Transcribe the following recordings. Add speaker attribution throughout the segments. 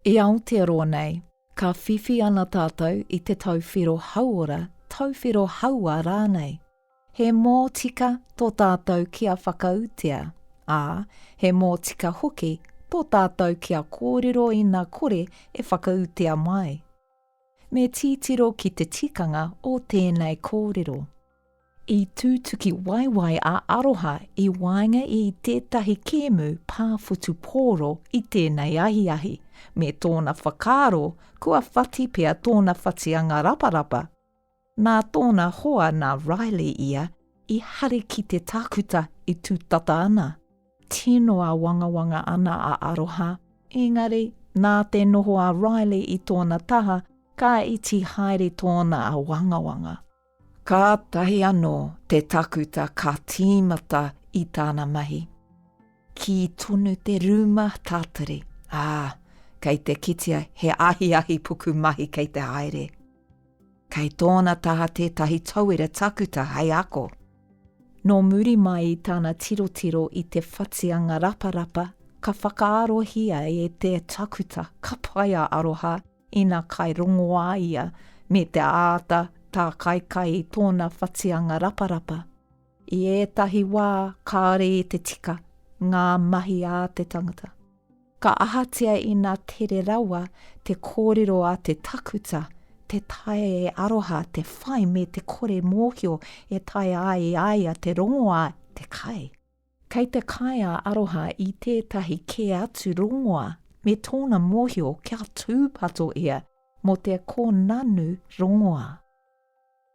Speaker 1: I Aotearoa nei, ka whiwhi ana tātou I te tauwhiro hauora, tauwhiro haua rānei. He mō tika tō tātou kia whakautea, ā, he mō tika hoki tō tātou kia kōrero I ngā kore e whakautea mai. Me titiro ki te tikanga o tēnei kōrero. I tūtuki waiwai a aroha I wainga I tētahi kēmu pāwhutu pōro I tēnei ahiahi, me tōna whakaaro kua whati pia tōna whatianga raparapa. Nā tōna hoa nā Riley ia I hari ki te tākuta I tūtata ana. Tinoa wangawanga ana a aroha, engari nā te noho a Riley I tōna taha, ka iti haere tōna a wangawanga. Ka tahi anō te takuta ka tīmata I tāna mahi. Ki tonu te rūma tātari. Kei te kitea he ahi puku mahi kei te haere. Kei tōna taha tētahi tauira takuta hei ako. Nō muri mai I tāna tirotiro I te whatianga raparapa, ka whakaarohia e te takuta ka paia aroha I nā kai rongoa ia me te āta tā kaikai I tōna whatianga raparapa. I ētahi wā kāre I te tika, ngā mahi a te tangata. Ka ahatia I nā tere rawa te kōrero a te takuta, te tae e aroha te whai me te kore mōhio e tae ai aia te rongoa te kai. Kei te kai a aroha I tētahi ke atu rongoa, me tōna mōhio kia tūpato ia mo te kōnanu rongoa.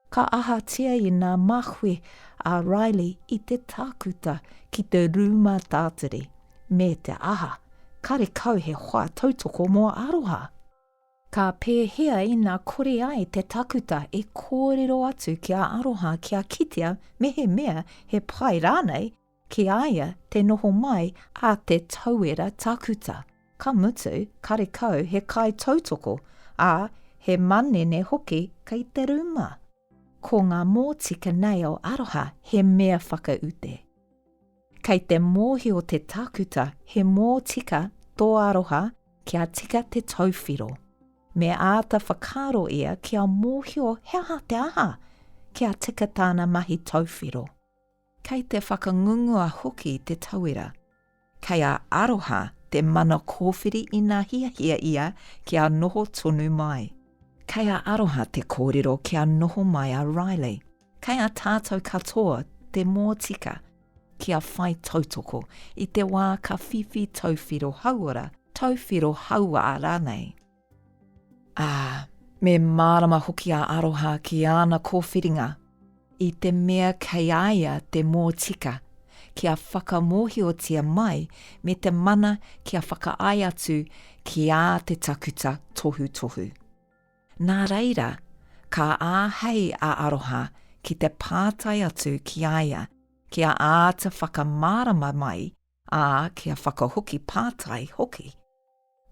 Speaker 1: Ka ahatia I nā mahue a Riley I te tākuta ki te rūma tātari, me te aha, kare kau he hoa tautoko mō aroha. Ka pēhea I nā kore ai te takuta e kōrero atu kia aroha kia kitea mehe mea he pai rānei ki aia te noho mai a te tauira takuta. Ka mutu kare kau he kai tautoko, a he manene hoki kei te rūma. Ko ngā mōtika nei o aroha he mea whakaute. Kei te mōhio te takuta he mōtika tō aroha kia tika te tauwhiro. Me āta whakaaro ia kia mōhio he aha te aha kia tika tāna mahi tauwhiro. Kei te whakangungua hoki te tauira. Kei a aroha te mana kōwhiri I ngā hiahia ia kia noho tonu mai. Kei a aroha te kōrero kia noho mai a Riley. Kei a tātou katoa te mōtika kia whai tautoko I te wā ka whiwhi tauwhiro hauora, tauwhiro haua rānei. Me mārama hoki a aroha ki ana kōwhiringa. I te mea kei aia te mōtika kia whakamōhiotia mai me te mana kia whakaai atu ki a te takuta tohu tohu. Nā reira, ka āhei a aroha ki te pātai atu ki aia, kia āta whakamārama mai, a kia whakahoki pātai hoki.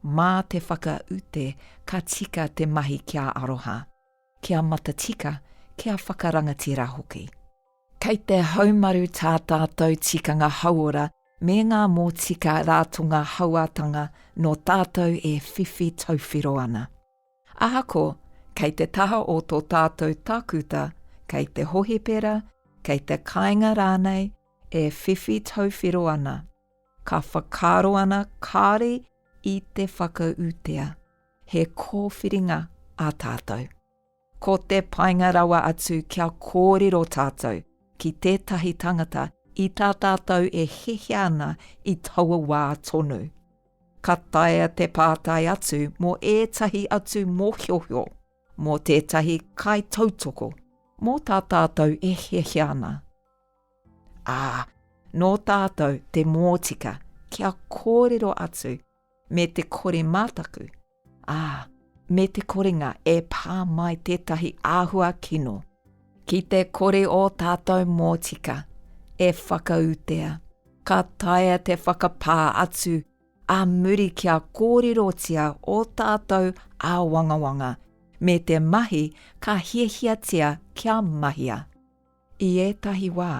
Speaker 1: Mā te whakaute ka tika te mahi kia aroha, kia matatika kia whakarangatira hoki. Kei te haumaru tā tātou tikanga hauora me ngā mōtika rātunga hauatanga no tātou e whiwhi tauwhiro ana. Ahako, kei te taha o tō tātou takuta, kei te hohipera, kei te kāinga rānei, e whiwhi tauwhiro ana. Ka whakaaro ana kāre I te whakautea, he kōwhiringa a tātou. Ko te painga rawa atu kia kōrero tātou, ki tētahi tangata I tā tātou e hehe ana I taua wā tonu. Ka taea te pātai atu mō ētahi atu mōhiohio, mō tētahi kai tautoko, mō tā tātou e hehe ana. No tātou te mōtika kia kōrero atu, me te kore mātaku, me te korenga e pā mai tētahi āhua kino. Ki te kore o tātou mōtika, e whakautea, ka taea te whakapā atu, a muri kia kōrerotia o tātou a wangawanga, me te mahi ka hiahiatia kia mahia. I ētahi wā,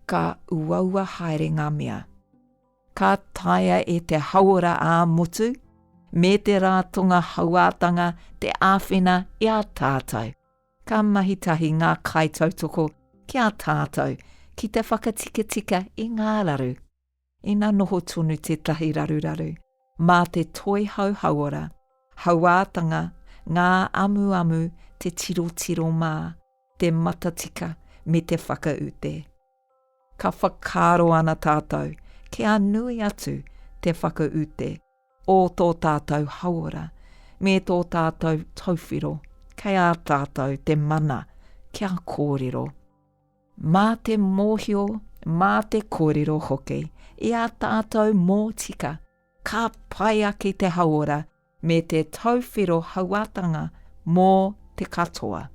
Speaker 1: ka uaua haere ngā mea. Ka taea e te hauora a motu, Me te rātonga hauātanga te āwhina i a tātou. Ka mahitahi ngā kaitautoko ki a tātou ki te whakatika i ngā raru. Ina noho tonu tētahi raruraru. Mā te toi hauhauara, hauātanga, ngā amu te tiro mā, te matatika me te whakaute. Ka whakaro ana tātou, kia nui atu te whakaute o tō tātou hauara, me tō tātou tauwhiro, kei a tātou te mana kia kōrero. Mā te mōhio, mā te kōrero hoki, i a tātou mō tika, ka pai ake te hauara me te tauwhiro hauātanga mō te katoa.